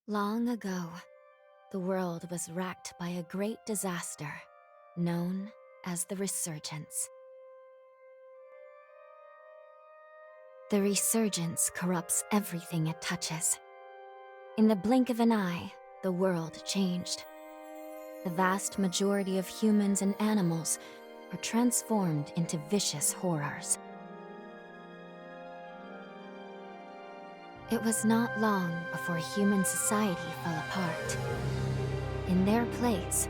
Long ago, the world was racked by a great disaster known as the Resurgence. The Resurgence corrupts everything it touches. In the blink of an eye, the world changed. The vast majority of humans and animals were transformed into vicious horrors. It was not long before human society fell apart. In their place,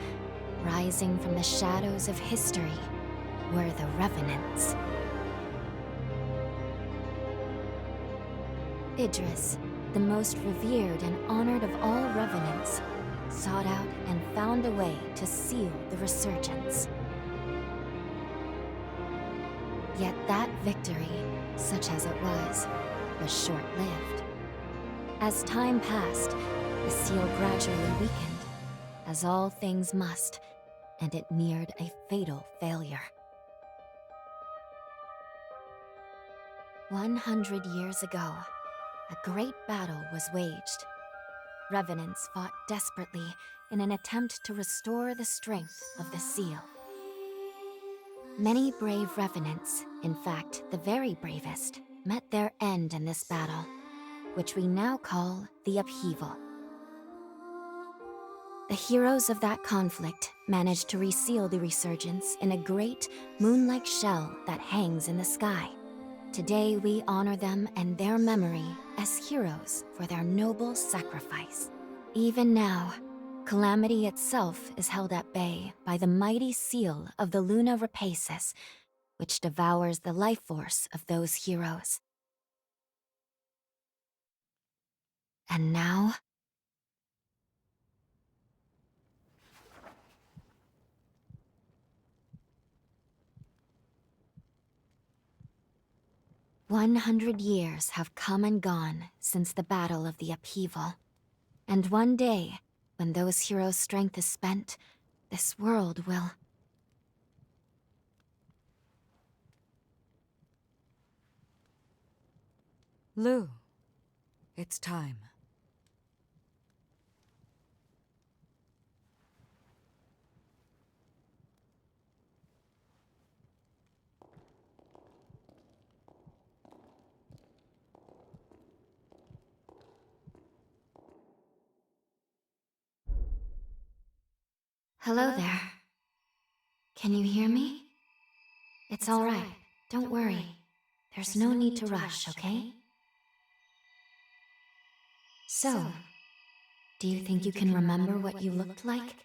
rising from the shadows of history, were the Revenants. Idris, the most revered and honored of all Revenants, sought out and found a way to seal the Resurgence. Yet that victory, such as it was short-lived. As time passed, the seal gradually weakened, as all things must, and it neared a fatal failure. 100 years ago, a great battle was waged. Revenants fought desperately in an attempt to restore the strength of the seal. Many brave Revenants, in fact the very bravest, met their end in this battle, which we now call the Upheaval. The heroes of that conflict managed to reseal the Resurgence in a great, moon-like shell that hangs in the sky. Today we honor them and their memory as heroes for their noble sacrifice. Even now, Calamity itself is held at bay by the mighty seal of the Luna Rapaces, which devours the life force of those heroes. And now, "100 years have come and gone since the Battle of the Upheaval. And one day, when those heroes' strength is spent, this world will..." Lou, it's time. Hello there. Can you hear me? It's all right. Don't worry. There's no need to rush, okay? So, do you think you can remember what you looked like?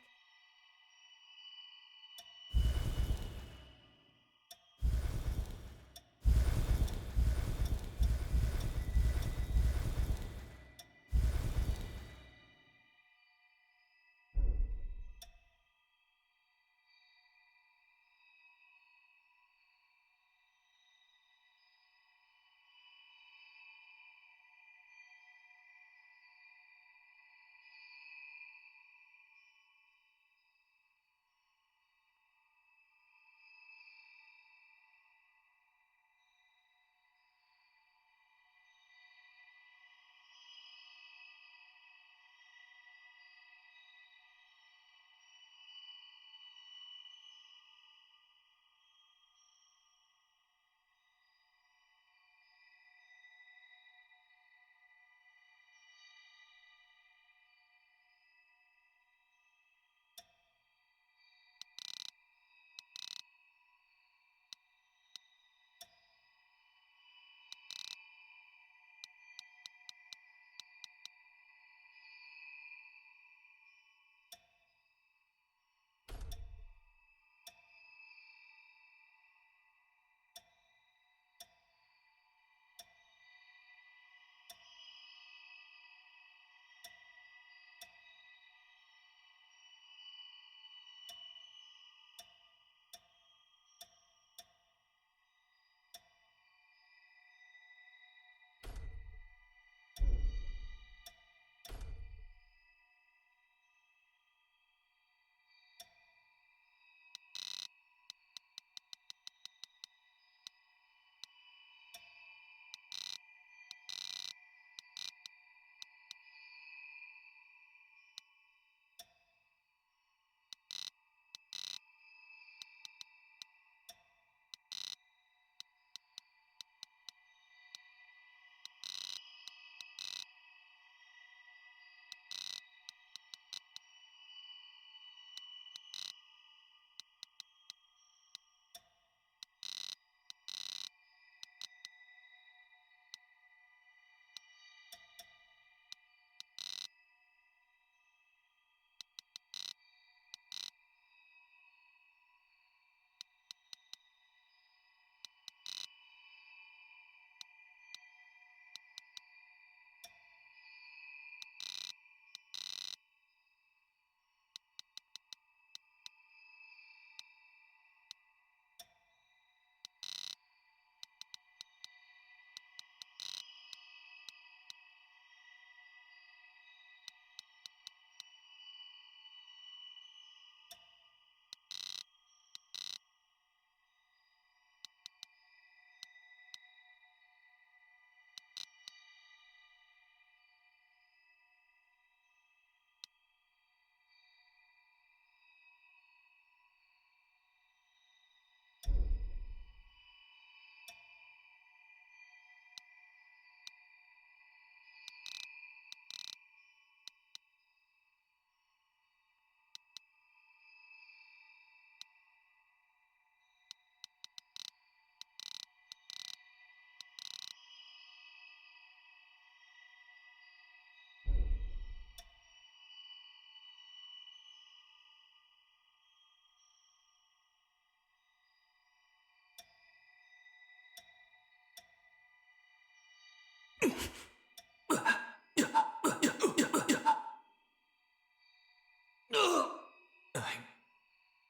I'm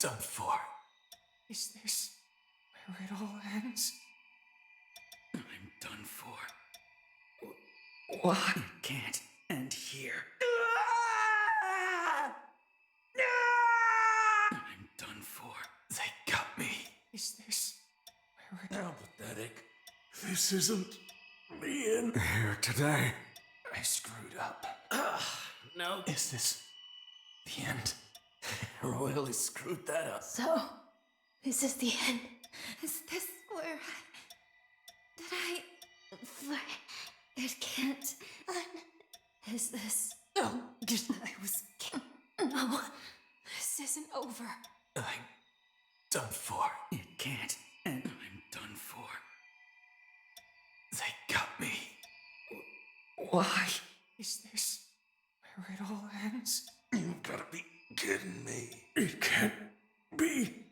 done for. Is this where it all ends? I'm done for. Why? It can't end here. I'm done for. They got me. Is this where it... How pathetic. This isn't me in here today. I screwed up. No. Is this the end? Royally screwed that up. So, this is the end. Is this where it can't. Is this. Oh, I was. No, this isn't over. I'm done for. It can't end. I'm done for. They got me. Why? Is this where it all ends? You gotta be kidding me. It can't be.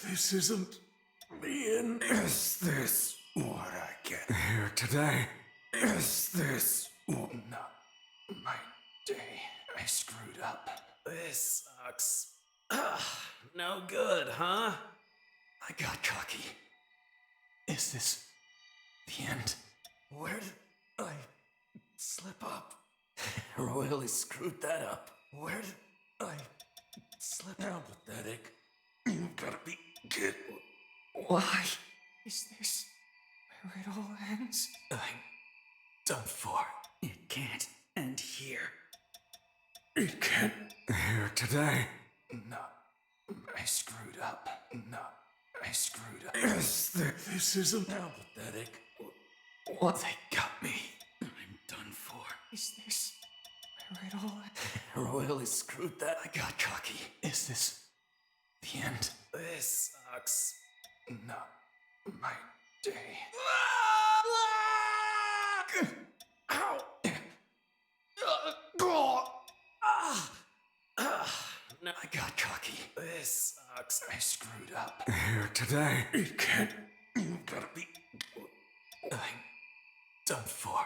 This isn't me in. Is this what I get here today? Is this not my day? I screwed up. This sucks. No good, huh? I got cocky. Is this the end? Where did I slip up? Royally screwed that up. Where did I slip? How pathetic. You gotta be kidding. Why? Is this where it all ends? I'm done for. It can't end here. It can't here today. No. I screwed up. No. I screwed up. This isn't how pathetic. What? They got me. I'm done for. Is this where it all ends? Royally screwed that. I got cocky. Is this the end? This sucks. Not my day. Ow! No, I got cocky. This sucks. I screwed up. Here today. It can't. You gotta be. I'm done for.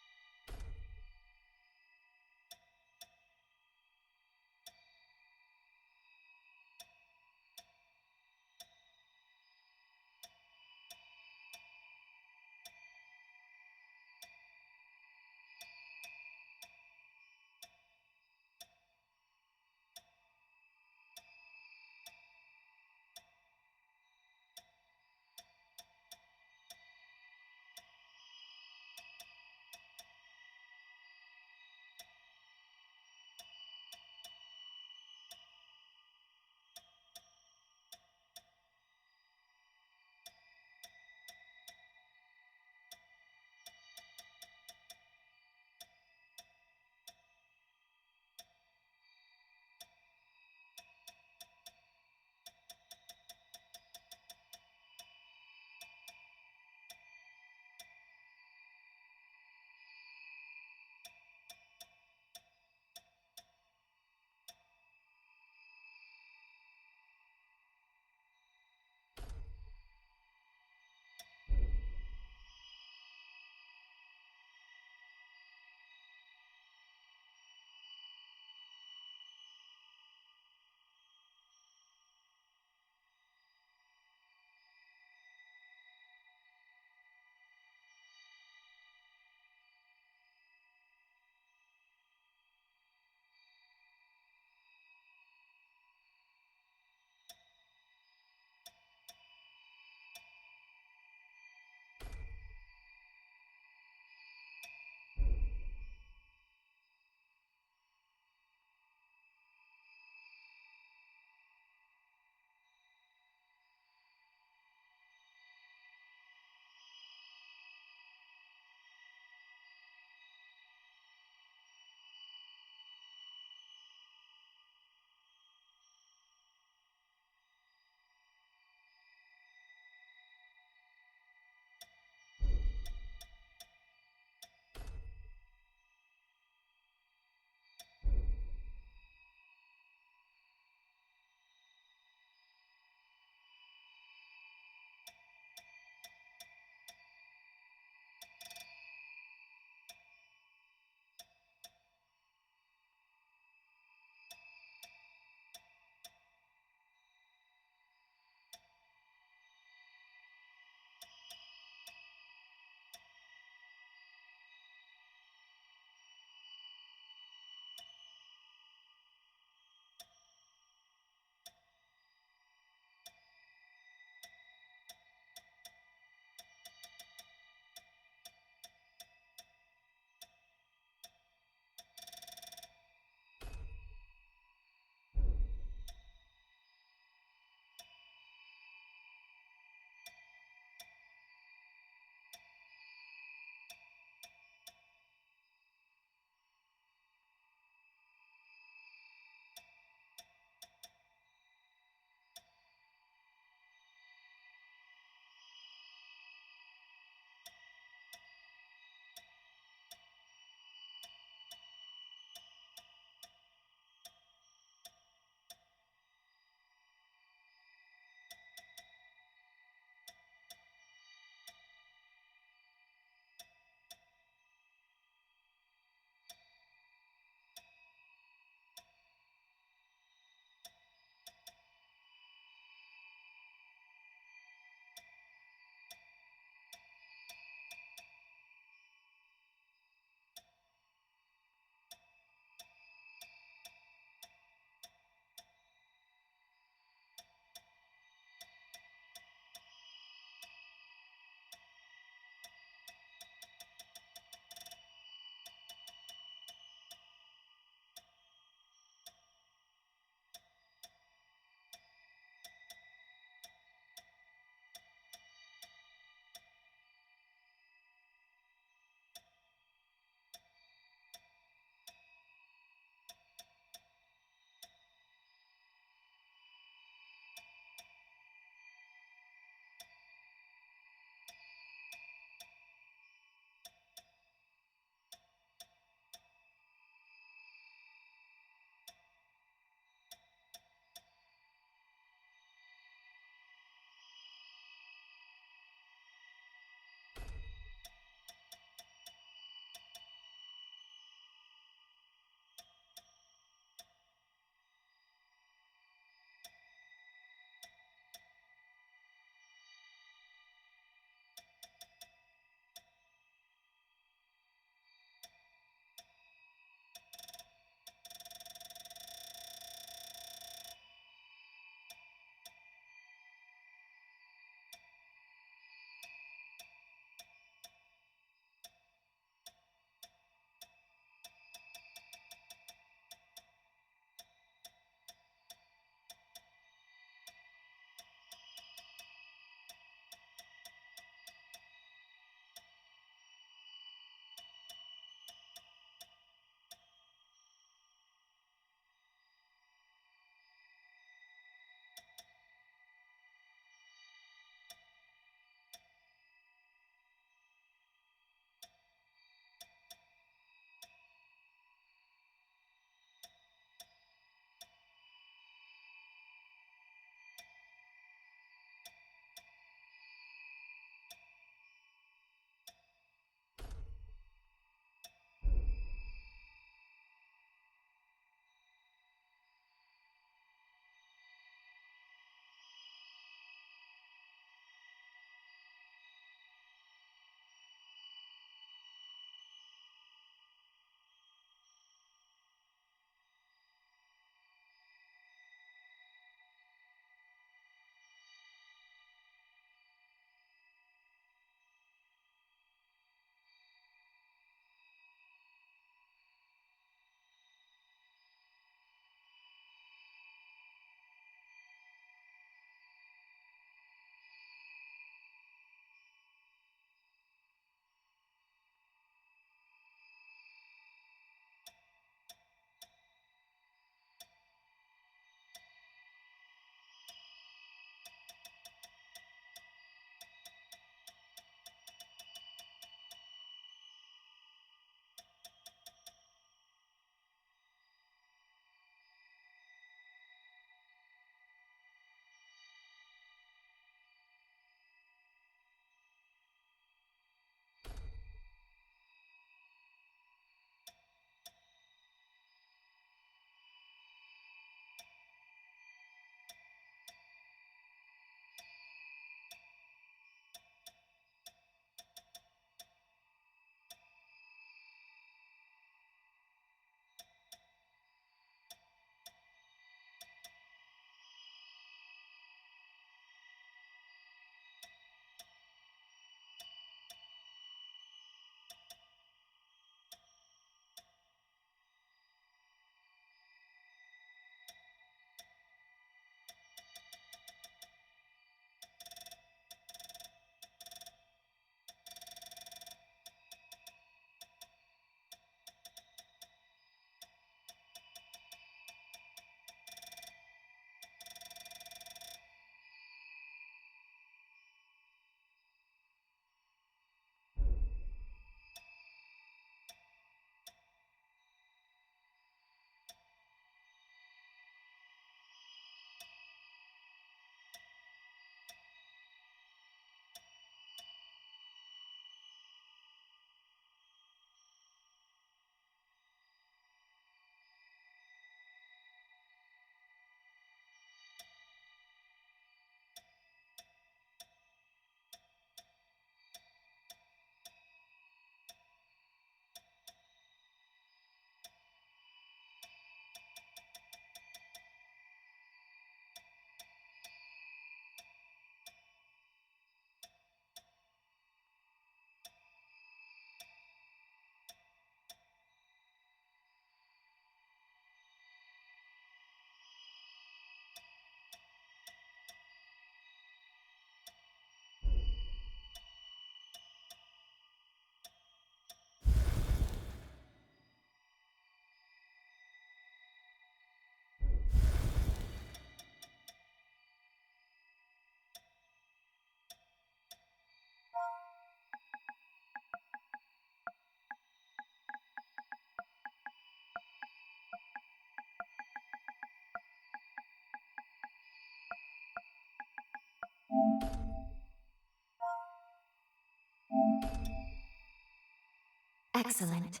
Excellent.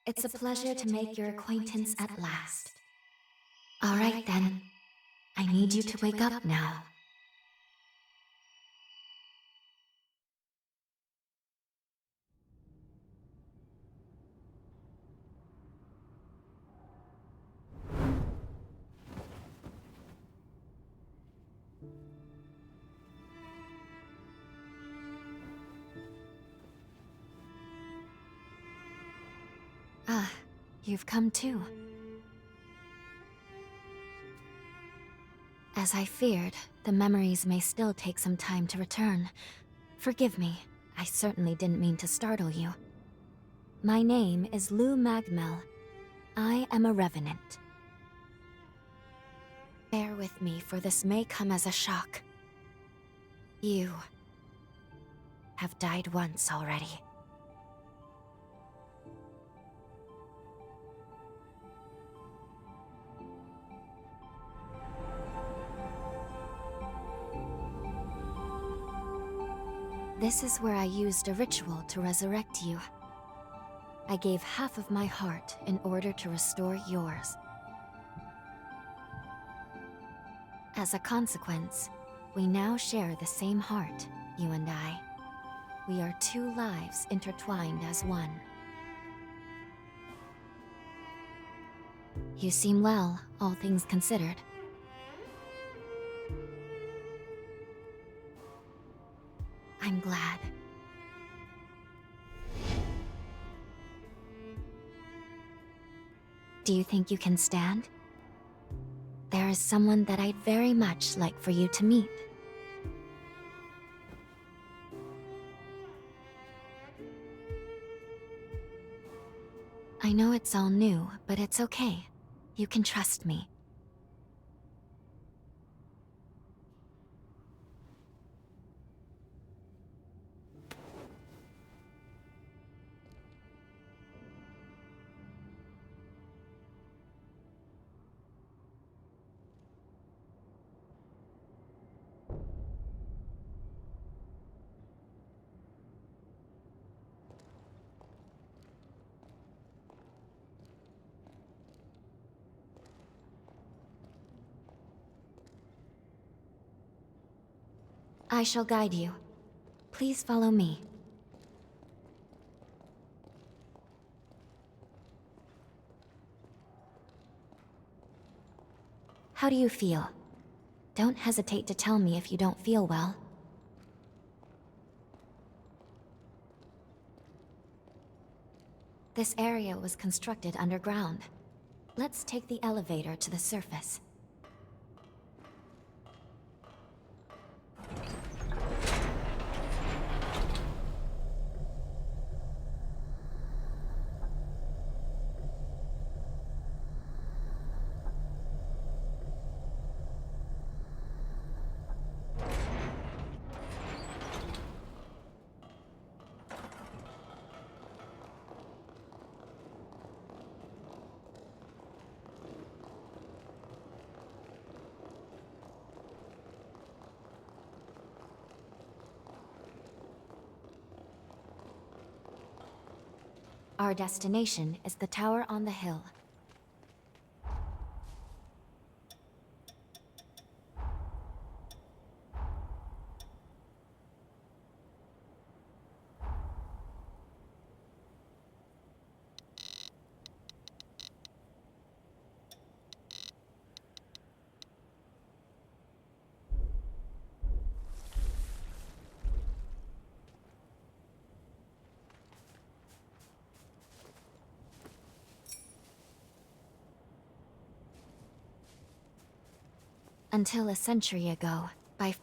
It's a pleasure to make your acquaintance at last. All right, then. I need you to wake up now. Ah, you've come too. As I feared, the memories may still take some time to return. Forgive me, I certainly didn't mean to startle you. My name is Lou Magmel. I am a revenant. Bear with me, for this may come as a shock. You have died once already. This is where I used a ritual to resurrect you. I gave half of my heart in order to restore yours. As a consequence, we now share the same heart, you and I. We are two lives intertwined as one. You seem well, all things considered. I'm glad. Do you think you can stand? There is someone that I'd very much like for you to meet. I know it's all new, but it's okay. You can trust me. I shall guide you. Please follow me. How do you feel? Don't hesitate to tell me if you don't feel well. This area was constructed underground. Let's take the elevator to the surface. Our destination is the tower on the hill. Until a century ago, by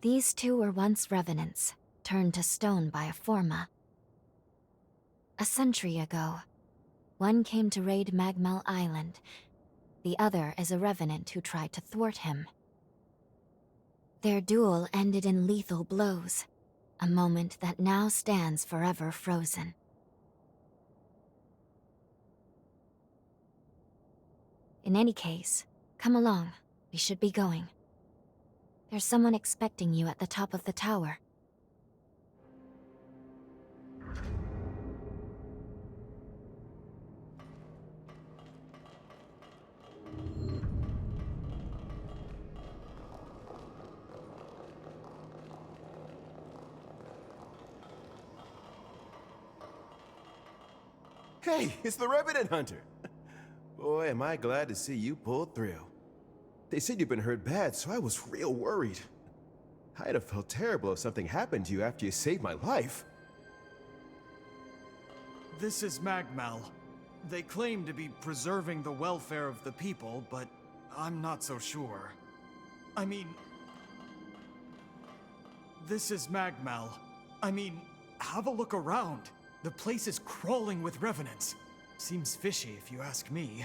These two were once revenants, turned to stone by a Forma. A century ago, one came to raid Magmel Island. The other is a revenant who tried to thwart him. Their duel ended in lethal blows, a moment that now stands forever frozen. In any case, come along. We should be going. There's someone expecting you at the top of the tower. Hey, it's the Revenant Hunter! Boy, am I glad to see you pulled through. They said you've been hurt bad, so I was real worried. I'd have felt terrible if something happened to you after you saved my life. This is Magmel. They claim to be preserving the welfare of the people, but I'm not so sure. I mean... This is Magmel. I mean, have a look around. The place is crawling with revenants. Seems fishy if you ask me.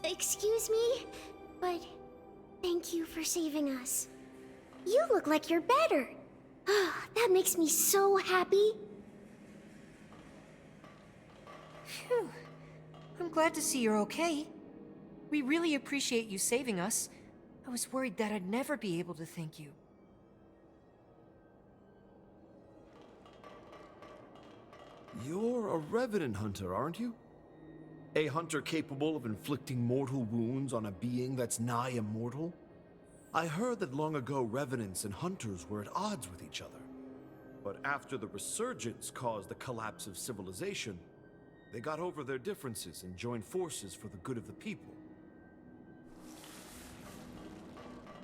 Excuse me? But thank you for saving us. You look like you're better. That makes me so happy. Phew. I'm glad to see you're okay. We really appreciate you saving us. I was worried that I'd never be able to thank you. You're a Revenant Hunter, aren't you? A hunter capable of inflicting mortal wounds on a being that's nigh immortal? I heard that long ago Revenants and Hunters were at odds with each other. But after the Resurgence caused the collapse of civilization, they got over their differences and joined forces for the good of the people.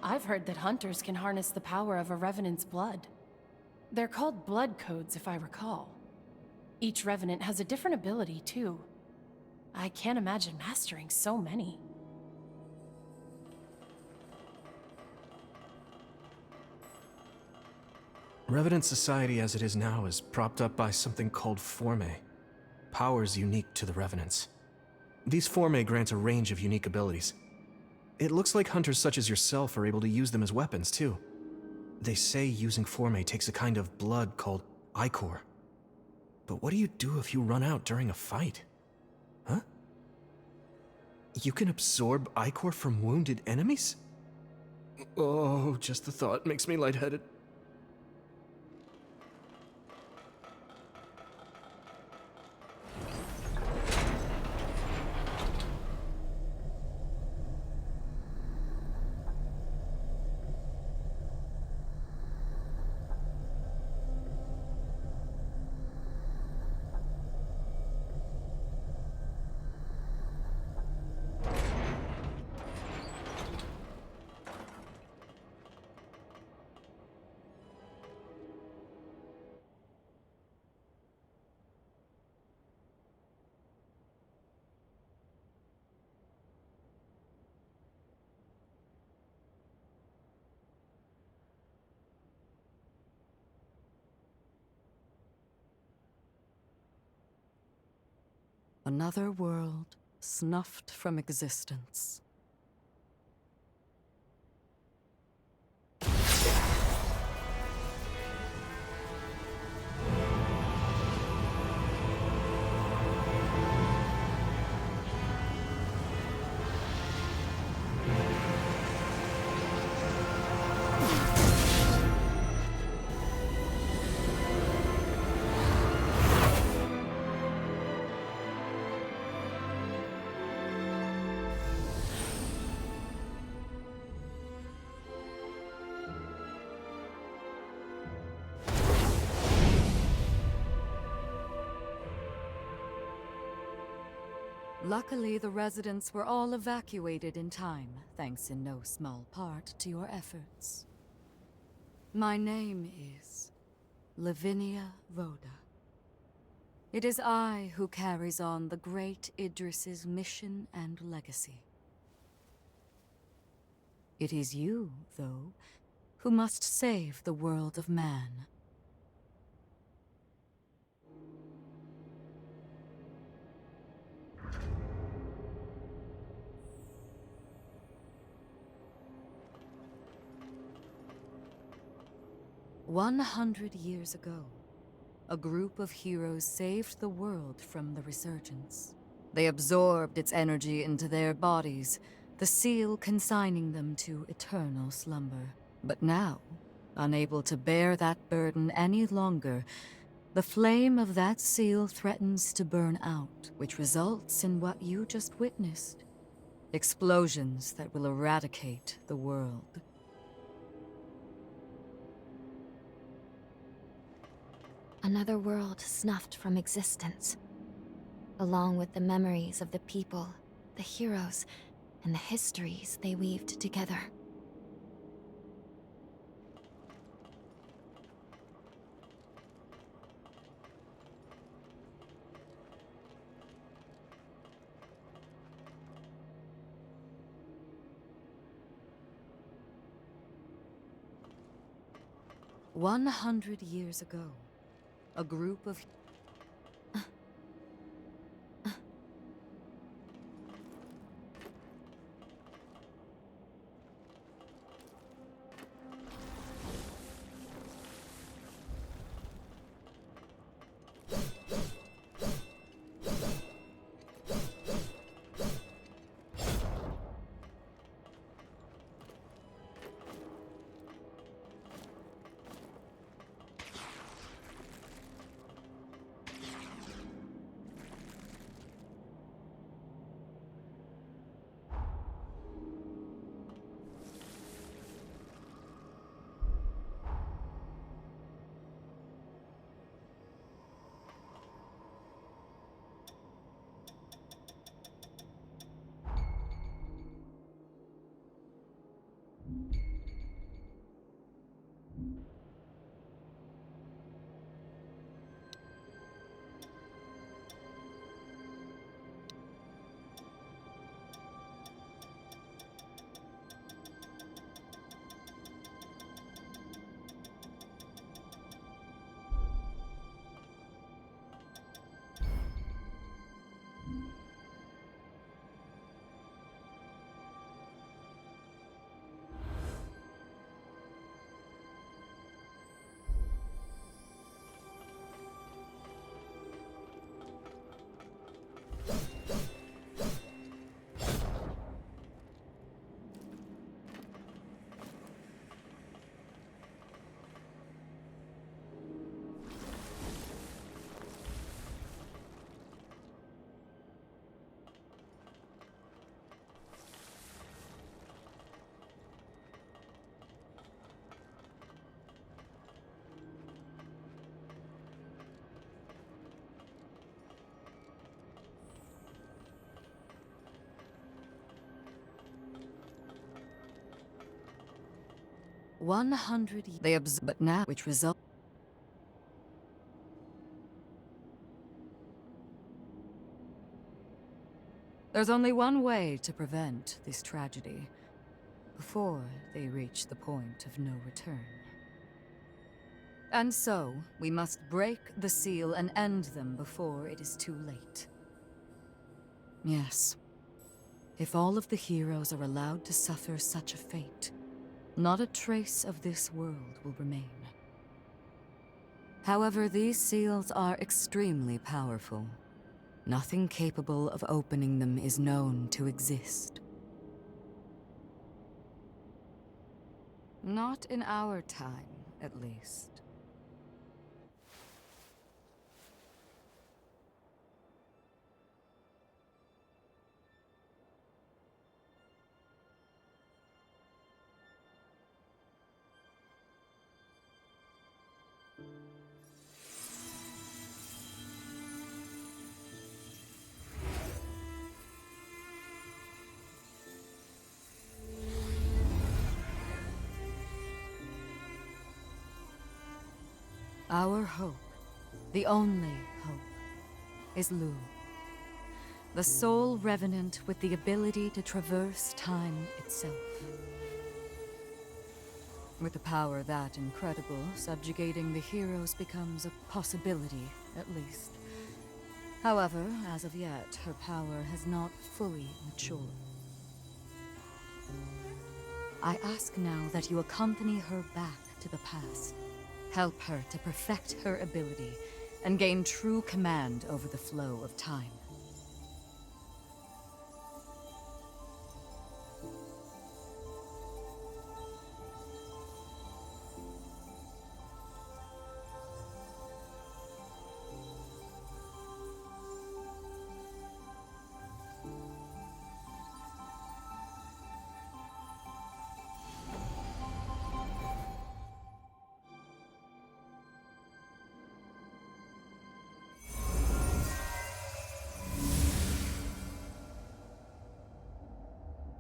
I've heard that hunters can harness the power of a Revenant's blood. They're called blood codes, if I recall. Each Revenant has a different ability, too. I can't imagine mastering so many. Revenant society as it is now is propped up by something called Formae. Powers unique to the Revenants. These Formae grant a range of unique abilities. It looks like hunters such as yourself are able to use them as weapons, too. They say using Formae takes a kind of blood called Ichor. But what do you do if you run out during a fight? Huh? You can absorb Ichor from wounded enemies? Oh, just the thought makes me lightheaded. Another world snuffed from existence. Luckily, the residents were all evacuated in time, thanks in no small part to your efforts. My name is Lavinia Rhoda. It is I who carries on the great Idris's mission and legacy. It is you, though, who must save the world of man. "100 years ago, a group of heroes saved the world from the resurgence. They absorbed its energy into their bodies, the seal consigning them to eternal slumber. But now, unable to bear that burden any longer, the flame of that seal threatens to burn out, which results in what you just witnessed. Explosions that will eradicate the world. Another world snuffed from existence, along with the memories of the people, the heroes, and the histories they weaved together. "100 years ago, a group of... but now, which result... There's only one way to prevent this tragedy, before they reach the point of no return. And so, we must break the seal and end them before it is too late. Yes. If all of the heroes are allowed to suffer such a fate, not a trace of this world will remain. However, these seals are extremely powerful. Nothing capable of opening them is known to exist. Not in our time, at least. Our hope, the only hope, is Lu, the sole revenant with the ability to traverse time itself. With a power that incredible, subjugating the heroes becomes a possibility, at least. However, as of yet, her power has not fully matured. I ask now that you accompany her back to the past. Help her to perfect her ability and gain true command over the flow of time.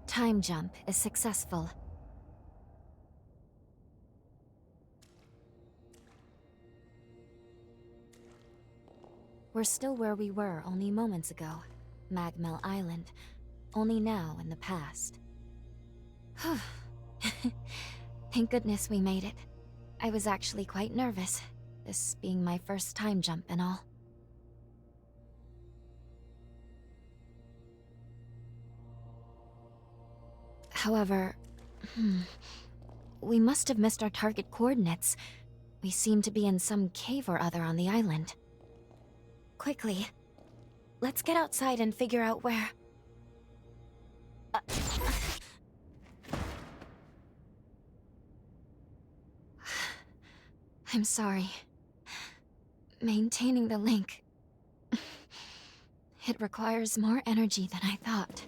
Time jump is successful. We're still where we were only moments ago. Magmel Island. Only now in the past. Thank goodness we made it. I was actually quite nervous, this being my first time jump and all. However, we must have missed our target coordinates. We seem to be in some cave or other on the island. Quickly, let's get outside and figure out where... I'm sorry. Maintaining the link... It requires more energy than I thought.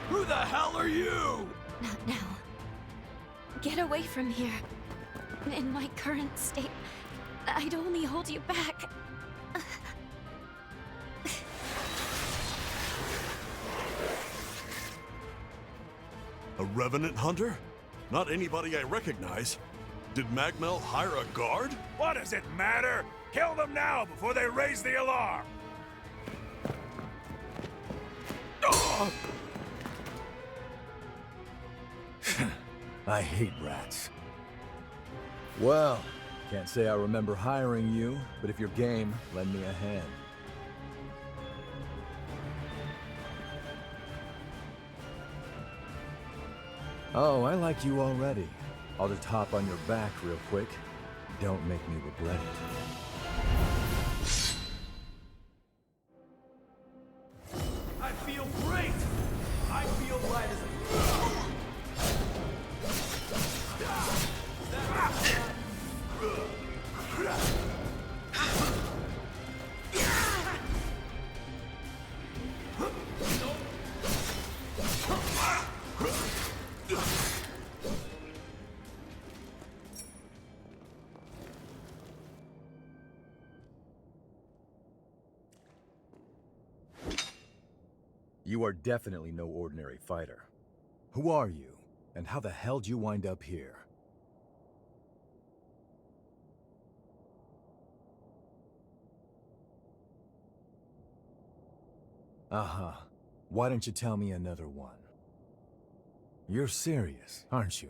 Who the hell are you? Not now. Get away from here. In my current state, I'd only hold you back. A Revenant hunter? Not anybody I recognize. Did Magmel hire a guard? What does it matter? Kill them now before they raise the alarm! I hate rats. Well, can't say I remember hiring you, but if you're game, lend me a hand. Oh, I like you already. I'll just hop on your back real quick. Don't make me regret it. I feel great! I feel light as a... You are definitely no ordinary fighter. Who are you, and how the hell did you wind up here? Uh-huh. Why don't you tell me another one? You're serious, aren't you?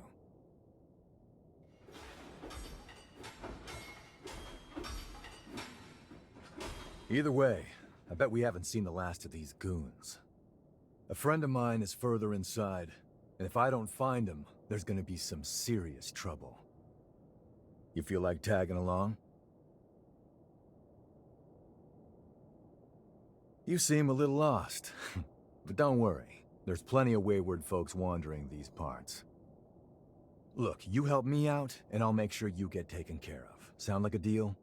Either way, I bet we haven't seen the last of these goons. A friend of mine is further inside, and if I don't find him, there's gonna be some serious trouble. You feel like tagging along? You seem a little lost, but don't worry. There's plenty of wayward folks wandering these parts. Look, you help me out, and I'll make sure you get taken care of. Sound like a deal?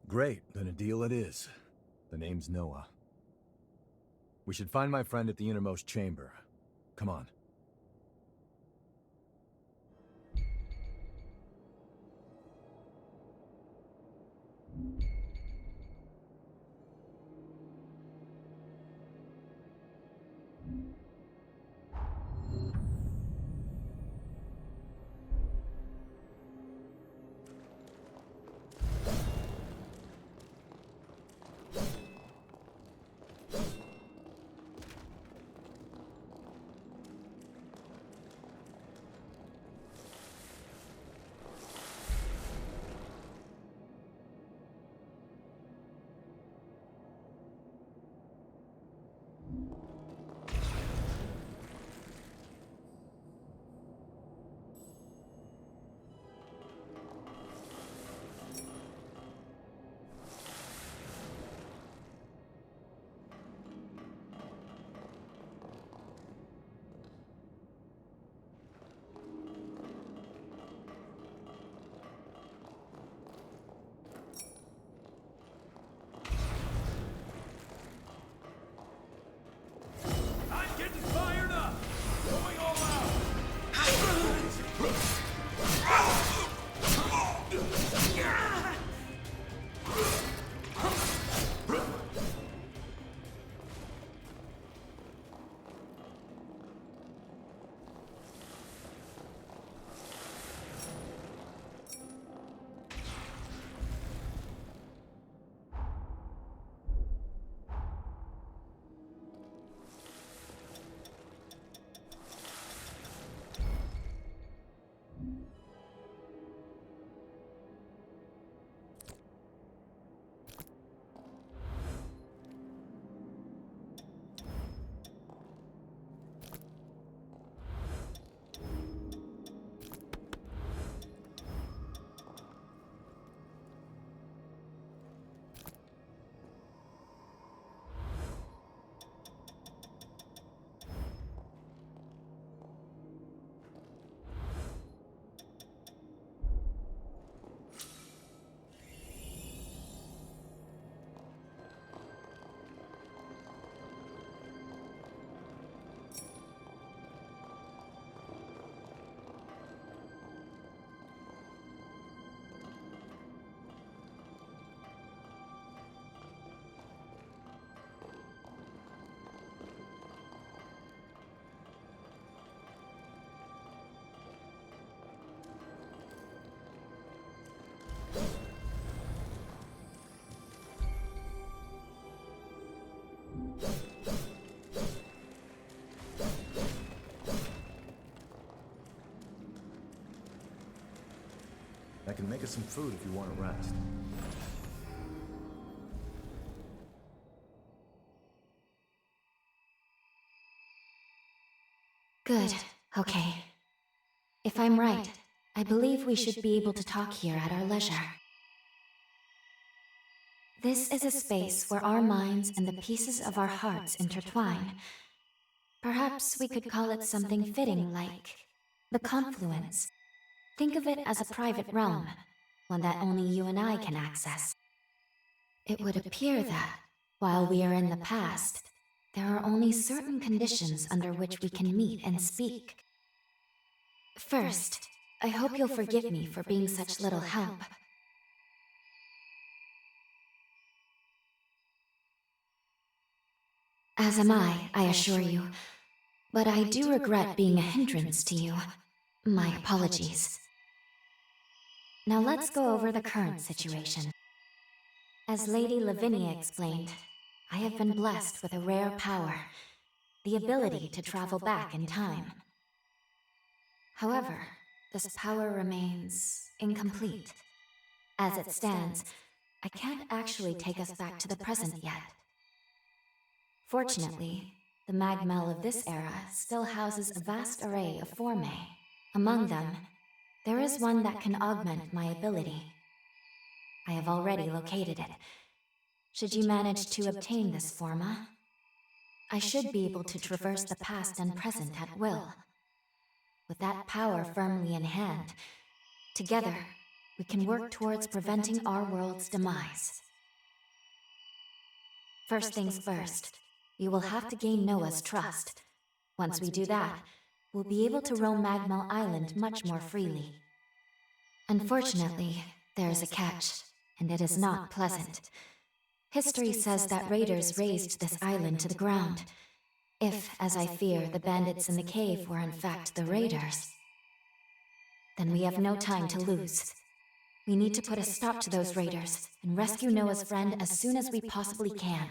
Great, then a deal it is. The name's Noah. We should find my friend at the innermost chamber. Come on. I can make us some food if you want to rest. Good. Okay. If I'm right, I believe we should be able to talk here at our leisure. This is a space where our minds and the pieces of our hearts intertwine. Perhaps we could call it something fitting like the confluence. Think of it as a private realm, one that only you and I can access. It would appear that, while we are in the past, there are only certain conditions under which we can meet and speak. First, I hope you'll forgive me for being such little help. As am I assure you. But I do regret being a hindrance to you. My apologies. Now let's go over the current situation. As Lady Lavinia explained, I have been blessed with a rare power, the ability to travel back in time. However, this power remains incomplete. As it stands, I can't actually take us back to the present yet. Fortunately, the Magmel of this era still houses a vast array of formae. Among them, there is one that can augment my ability. I have already located it. Should you manage to obtain this forma, I should be able to traverse the past and present at will. With that power firmly in hand, together, we can work towards preventing our world's demise. First things first, we will have to gain Noah's trust. Once we do that, we'll be able to roam Magmel Island much more freely. Unfortunately, there is a catch, and it is not pleasant. History says that raiders razed this island to the ground. If, as I fear, the bandits in the cave were in fact the raiders, then we have no time to lose. We need to put a stop to those raiders and rescue Noah's friend as soon as we possibly can.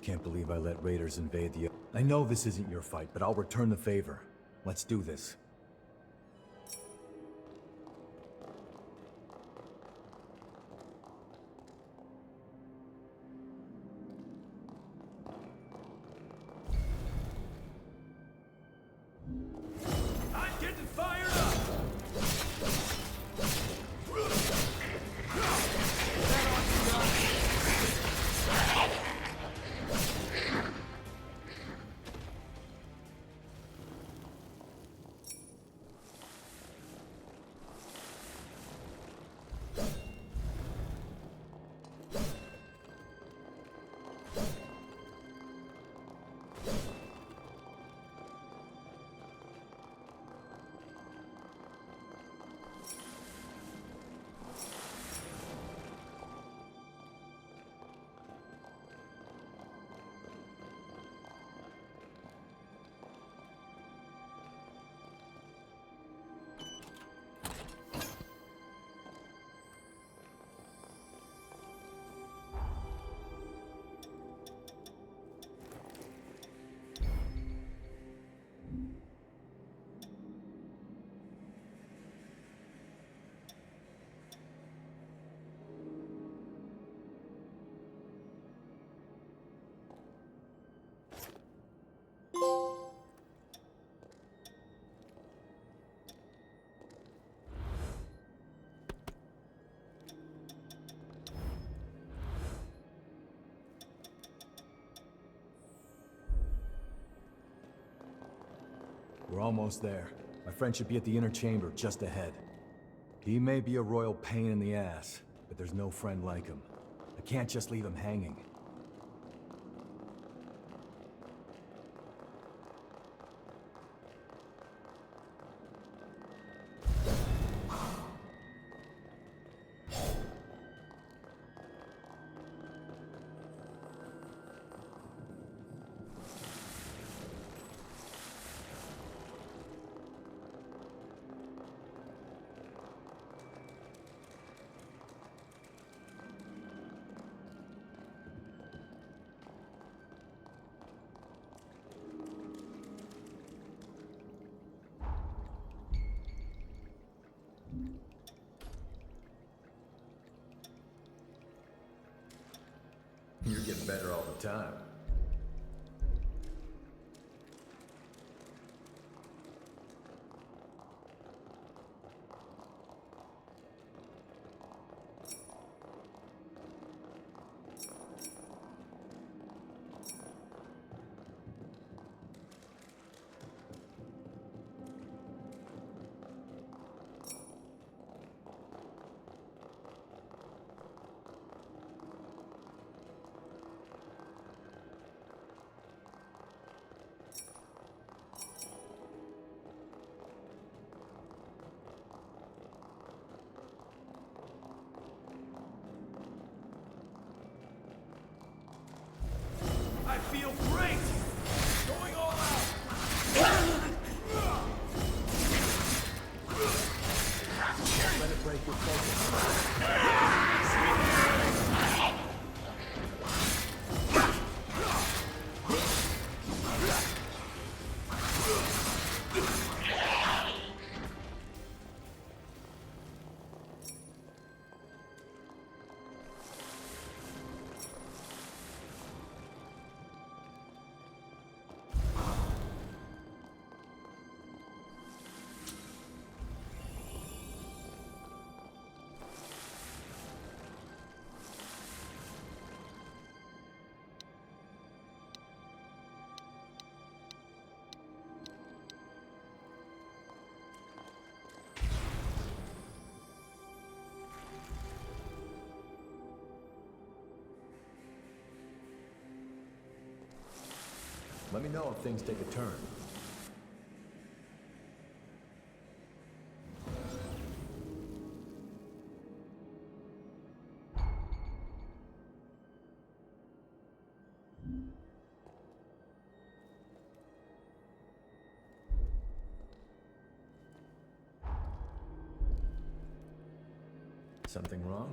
Can't believe I let raiders invade the... I know this isn't your fight, but I'll return the favor. Let's do this. I'm getting fired up! We're almost there. My friend should be at the inner chamber, just ahead. He may be a royal pain in the ass, but there's no friend like him. I can't just leave him hanging. You're getting better all the time. I feel great! Going all out! Let it break your focus. Let me know if things take a turn. Something wrong?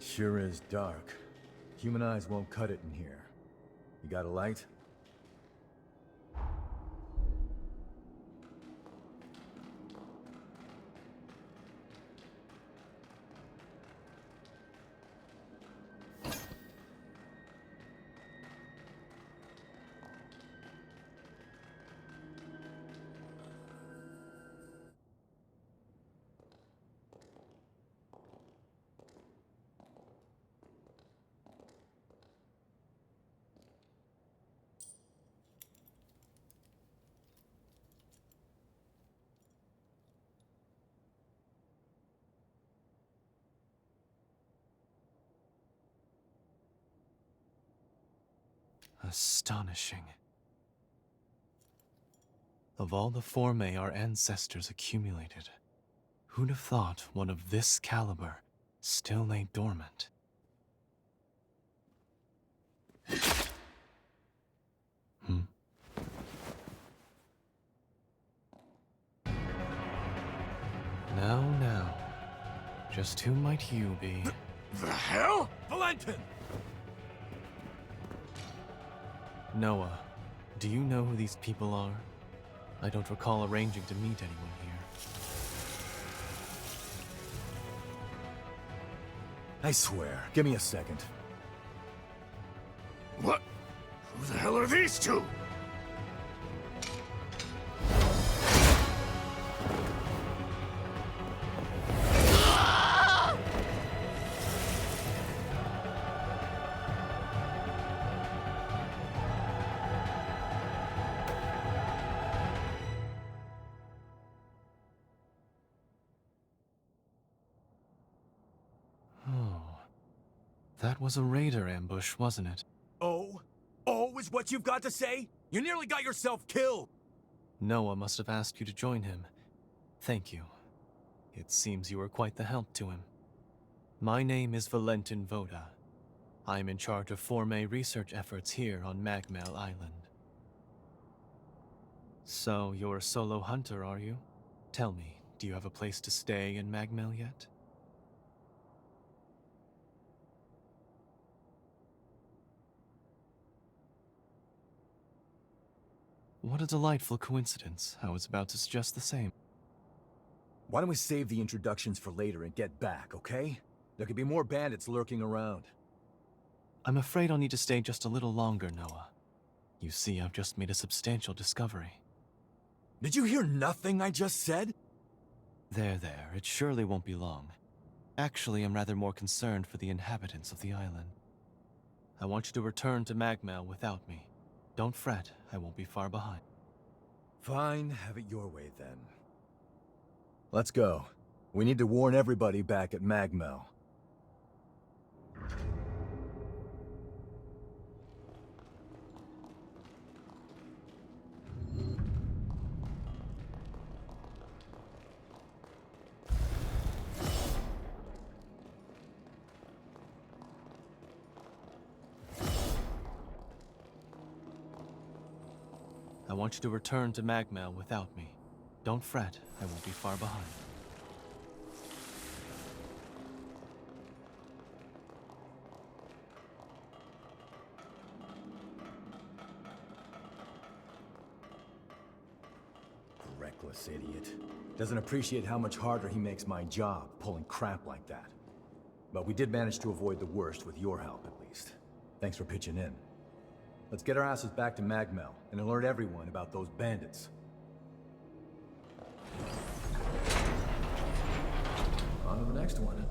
Sure is dark. Human eyes won't cut it in here. You got a light? Astonishing. Of all the formae our ancestors accumulated, who'd have thought one of this caliber still lay dormant? Now, just who might you be? The hell? Valentin! Noah, do you know who these people are? I don't recall arranging to meet anyone here. I swear. Give me a second. What? Who the hell are these two? That was a raider ambush, wasn't it? Oh? Oh is what you've got to say? You nearly got yourself killed! Noah must have asked you to join him. Thank you. It seems you were quite the help to him. My name is Valentin Voda. I am in charge of Forme research efforts here on Magmel Island. So, you're a solo hunter, are you? Tell me, do you have a place to stay in Magmel yet? What a delightful coincidence. I was about to suggest the same. Why don't we save the introductions for later and get back, okay? There could be more bandits lurking around. I'm afraid I'll need to stay just a little longer, Noah. You see, I've just made a substantial discovery. Did you hear nothing I just said? There, it surely won't be long. Actually, I'm rather more concerned for the inhabitants of the island. I want you to return to Magmel without me. Don't fret, I won't be far behind. Fine, have it your way then. Let's go. We need to warn everybody back at Magmel. I want you to return to Magmel without me. Don't fret, I won't be far behind. Reckless idiot. Doesn't appreciate how much harder he makes my job, pulling crap like that. But we did manage to avoid the worst with your help, at least. Thanks for pitching in. Let's get our asses back to Magmel and alert everyone about those bandits. On to the next one.